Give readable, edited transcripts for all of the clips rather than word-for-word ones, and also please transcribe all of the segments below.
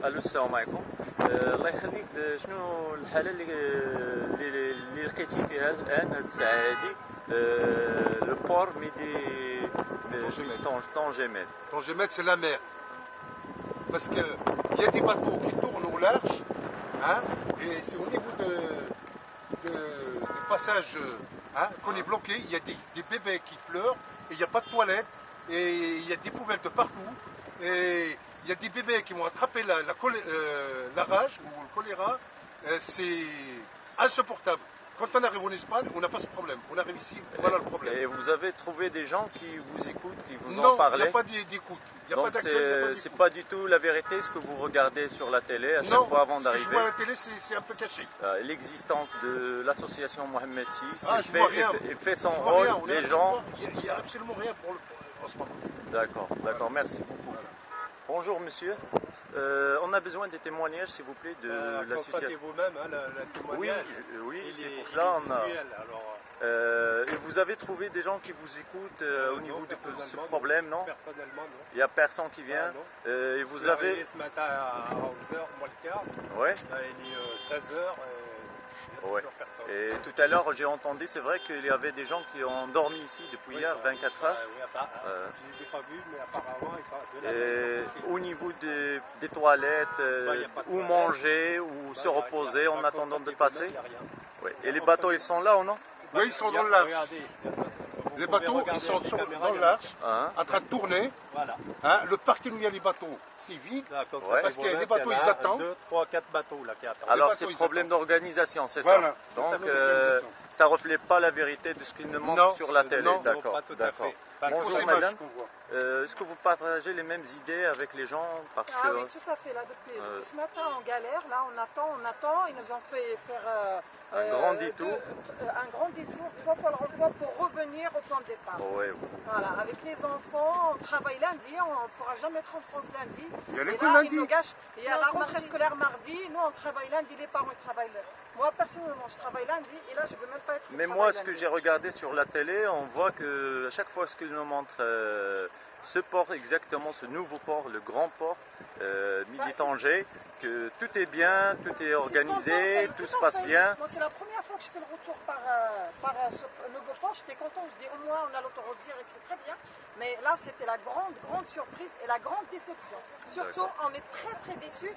الو السلام عليكم. الله يخليك، شنو الحاله اللي لقيتي فيها الان هذه الساعه هذه؟ لو بور ميدي Tangemet. Tangemet, c'est la mer. Parce qu'il y a des bateaux qui tournent au large, hein, et c'est au niveau du passage qu'on est bloqué. Il y a des bébés qui pleurent, et il n'y a pas de toilettes, et il y a des poubelles de partout, et il y a des bébés qui vont attraper la rage ou le choléra. C'est insupportable. Quand on arrive en Espagne, on n'a pas ce problème. On arrive ici, voilà le problème. Et vous avez trouvé des gens qui vous écoutent, qui vous Non, en parlent? il n'y a pas d'écoute. Donc c'est pas du tout la vérité ce que vous regardez sur la télé à chaque fois avant d'arriver. d'arriver. Ce que je vois à la télé, c'est un peu caché. L'existence de l'association Mohamed VI, il fait son rôle. Les gens. Il n'y a absolument rien en ce moment. D'accord, merci beaucoup. Voilà. Bonjour monsieur. On a besoin des témoignages, s'il vous plaît, de la situation. Vous-même, hein, le témoignage. Oui, c'est pour cela. Et vous avez trouvé des gens qui vous écoutent au niveau de ce problème, non? Personnellement, non. Il n'y a personne qui vient. Et vous avez. Ce matin à 11h, moins le quart. Ouais. Il est 16h. Ouais. Et tout à l'heure, j'ai entendu, c'est vrai qu'il y avait des gens qui ont dormi ici depuis hier, 24 heures. Oui, je ne les ai pas vus, mais apparemment, ils sont au niveau des toilettes, où manger, où se reposer en attendant de passer. Ouais. Et les bateaux, ils sont là ou non? Oui, ils sont dans le large. Les bateaux, ils sont dans le large, en train de tourner. Voilà. Le parking où il y a les bateaux, c'est vide. Parce que les bateaux, ils attendent. 2, 3, 4 bateaux là qui attendent. Alors c'est problème d'organisation, c'est ça? Donc ça ne reflète pas la vérité de ce qu'ils nous montrent sur la télé. D'accord. Bonjour madame. Est-ce que vous partagez les mêmes idées avec les gens? Oui, tout à fait. Là, depuis ce matin, on galère. Là, on attend. Ils nous ont fait faire un grand détour. Un grand détour, 3 fois le rond-point pour revenir au point de départ. Voilà, avec les enfants, on travaille lundi, on ne pourra jamais être en France lundi. Il y a l'école lundi. Il y a la rentrée scolaire mardi. Nous, on travaille lundi, les parents ils travaillent lundi. Moi, personnellement, je travaille lundi et là, je ne veux même pas être. Mais moi, ce que j'ai regardé sur la télé, on voit que à chaque fois ce qu'ils nous montrent, ce port exactement, ce nouveau port, le grand port, Midi-Tanger, que tout est bien, tout est organisé, tout se passe bien. Moi, c'est la première fois que je fais le retour par ce nouveau port. J'étais content, je dis au moins on a l'autoroute directe, c'est très bien. Mais là, c'était la grande surprise et la grande déception. Surtout, on est très déçus.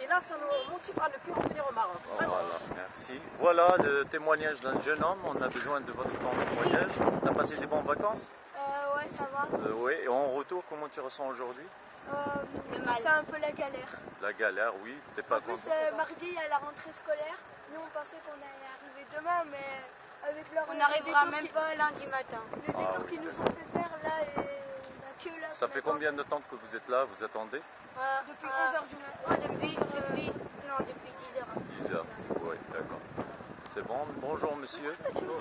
Et là, ça nous motive à ne plus revenir au Maroc. Voilà, merci. Voilà le témoignage d'un jeune homme. On a besoin de votre témoignage. Tu as passé des bonnes vacances? Ouais, ça va. Oui, et en retour, comment tu ressens aujourd'hui? C'est un peu la galère. La galère, oui. T'es pas content? Mardi, il y a la rentrée scolaire. Nous, on pensait qu'on allait arriver demain, mais avec leur... On n'arrivera même pas lundi matin. Les détours qu'ils nous ont fait faire, là, et on a que là... Ça fait combien de temps que vous êtes là? Vous attendez? Depuis 11h du matin. Depuis 10h. 10h, oui, d'accord. C'est bon. Bonjour monsieur.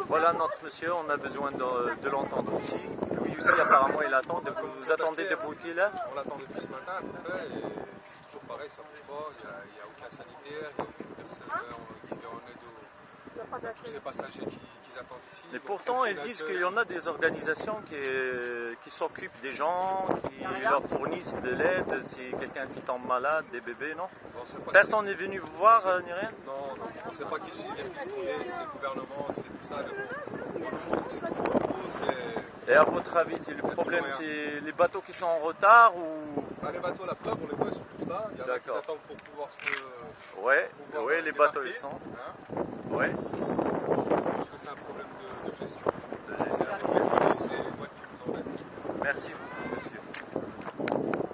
Voilà notre monsieur, on a besoin de l'entendre aussi. Lui aussi apparemment il attend. Vous attendez depuis qu'il est là? On l'attend depuis ce matin à peu près et c'est toujours pareil, ça ne bouge pas. Il n'y a aucun sanitaire, il n'y a aucune personne qui vient en aide à tous ces passagers qui attendent ici. Mais pourtant ils disent qu'il y en a des organisations qui s'occupent des gens, qui leur fournissent de l'aide si quelqu'un qui tombe malade, des bébés, non? Personne n'est venu vous voir ni rien? Non, on ne sait pas qui les pistonniers, c'est le gouvernement, c'est tout ça. Moi, je trouve que c'est tout autre chose. Et à votre avis, c'est le problème, c'est les bateaux qui sont en retard ou... Les bateaux, la preuve, on les voit, ils sont tous là. Il y en a qui attendent pour pouvoir se... Oui, les bateaux, ils sont. Ouais. Je pense que c'est un problème de gestion. De gestion. C'est moi qui vous embête. Merci.